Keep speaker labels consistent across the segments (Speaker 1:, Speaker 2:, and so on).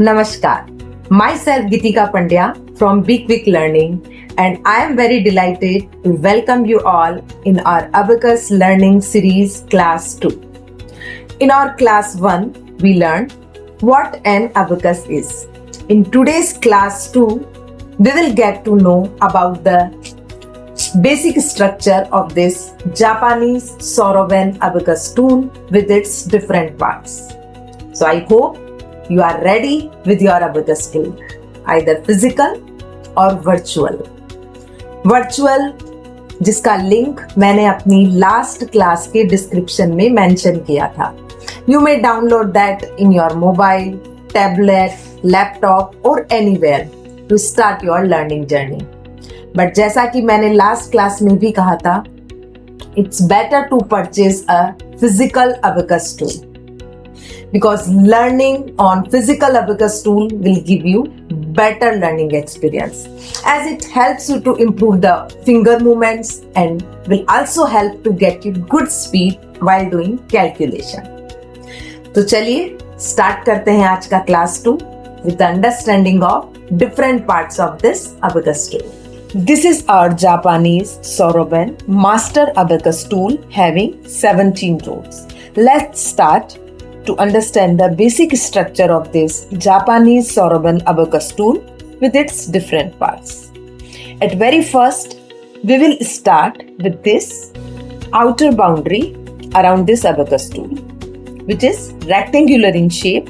Speaker 1: Namaskar. Myself Gitika Pandya from Big Quick Learning, and I am very delighted to welcome you all in our Abacus Learning Series Class 2. In our Class 1, we learned what an abacus is. In today's Class 2, we will get to know about the basic structure of this Japanese Soroban abacus tool with its different parts. So I hope you are ready with your abacus tool, either physical or virtual. Virtual जिसका link मैंने अपनी last class के description में mention किया था. You may download that in your mobile, tablet, laptop or anywhere to start your learning journey. But जैसा कि मैंने लास्ट क्लास में भी कहा था, it's better to purchase a physical abacus tool. Because learning on physical abacus tool will give you better learning experience, as it helps you to improve the finger movements and will also help to get you good speed while doing calculation. तो चलिए start करते हैं आज का class 2 with the understanding of different parts of this abacus tool. This is our Japanese Soroban master abacus tool having 17 rows. Let's start to understand the basic structure of this Japanese Soroban abacus tool with its different parts. At very first, we will start with this outer boundary around this abacus tool, which is rectangular in shape,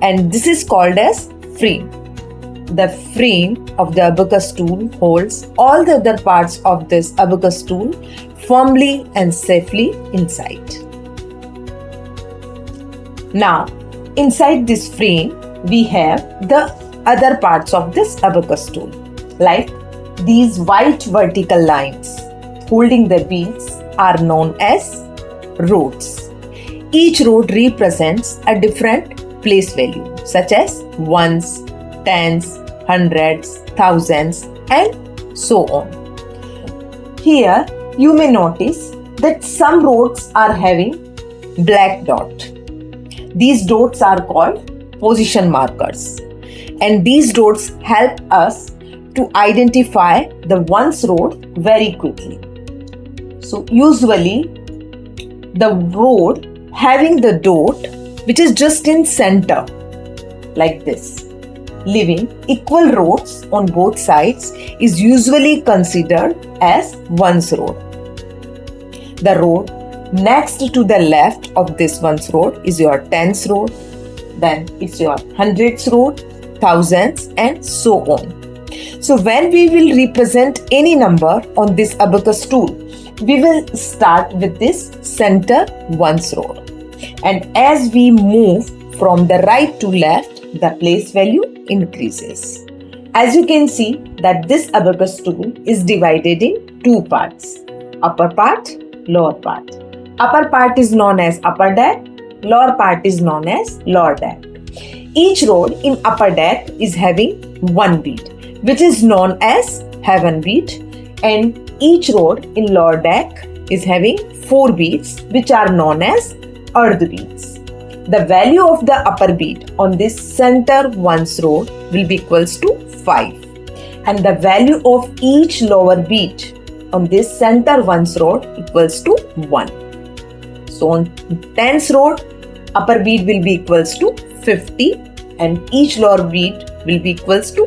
Speaker 1: and this is called as frame. The frame of the abacus tool holds all the other parts of this abacus tool firmly and safely inside. Now, inside this frame, we have the other parts of this abacus tool, like these white vertical lines holding the beads are known as rods. Each rod represents a different place value, such as ones, tens, hundreds, thousands, and so on. Here, you may notice that some rods are having black dot. These dots are called position markers, and these dots help us to identify the ones road very quickly. So usually the road having the dot which is just in center like this, leaving equal rods on both sides, is usually considered as ones road. The road next to the left of this ones road is your tens road, then it's your hundreds road, thousands, and so on. So when we will represent any number on this abacus tool, we will start with this center ones road, and as we move from the right to left, the place value increases. As you can see that this abacus tool is divided in two parts, upper part, lower part. Upper part is known as upper deck, lower part is known as lower deck. Each rod in upper deck is having one bead, which is known as heaven bead, and each rod in lower deck is having four beads, which are known as earth beads. The value of the upper bead on this center ones rod will be equals to 5, and the value of each lower bead on this center ones rod equals to 1. So on tens rod, upper bead will be equals to 50 and each lower bead will be equals to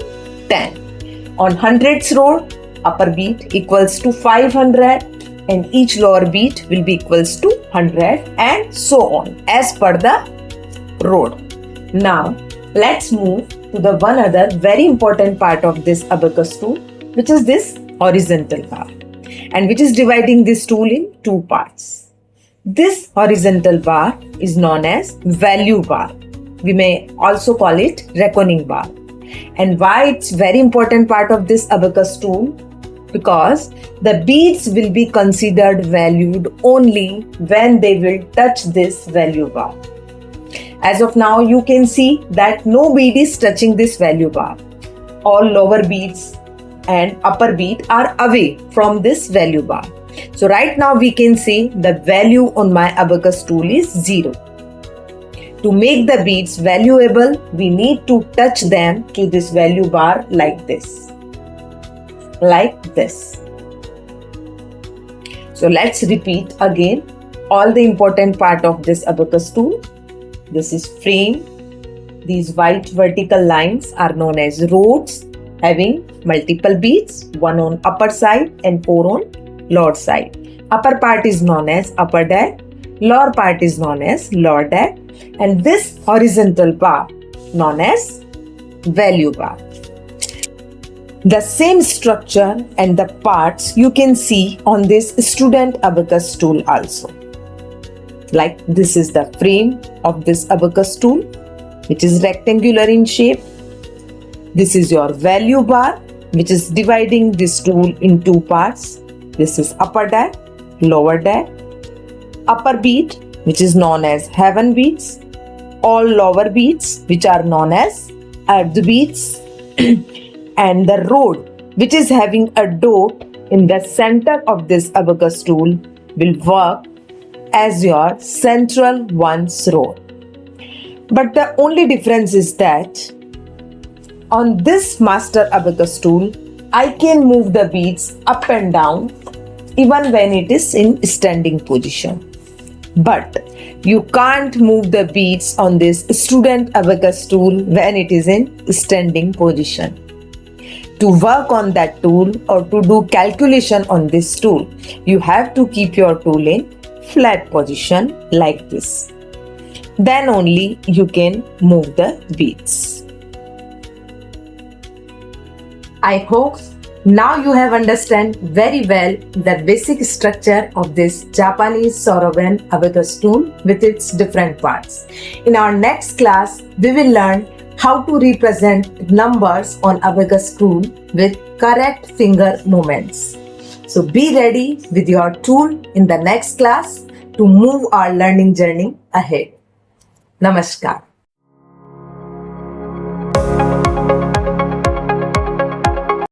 Speaker 1: 10. On hundreds rod, upper bead equals to 500 and each lower bead will be equals to 100, and so on as per the rod. Now let's move to the one other very important part of this abacus tool, which is this horizontal bar, and which is dividing this tool in two parts. This horizontal bar is known as value bar. We may also call it reckoning bar. And why it's very important part of this abacus tool? Because the beads will be considered valued only when they will touch this value bar. As of now, you can see that no bead is touching this value bar. All lower beads and upper bead are away from this value bar. So right now we can say the value on my abacus tool is 0. To make the beads valuable, we need to touch them to this value bar like this. Like this. So let's repeat again all the important part of this abacus tool. This is frame. These white vertical lines are known as rods, having multiple beads, one on upper side and four on lower side. Upper part is known as upper deck, lower part is known as lower deck, and this horizontal bar known as value bar. The same structure and the parts you can see on this student abacus tool also. Like this is the frame of this abacus tool, which is rectangular in shape. This is your value bar, which is dividing this tool in two parts. This is upper deck, lower deck, upper bead, which is known as heaven beads, all lower beads, which are known as earth beads, and the rod, which is having a dot in the center of this abacus tool, will work as your central one's rod. But the only difference is that on this master abacus tool, I can move the beads up and down even when it is in standing position. But you can't move the beads on this student abacus tool when it is in standing position. To work on that tool or to do calculation on this tool, you have to keep your tool in flat position like this. Then only you can move the beads. I hope now you have understand very well the basic structure of this Japanese Soroban abacus tool with its different parts. In our next class, we will learn how to represent numbers on abacus tool with correct finger movements. So be ready with your tool in the next class to move our learning journey ahead. Namaskar.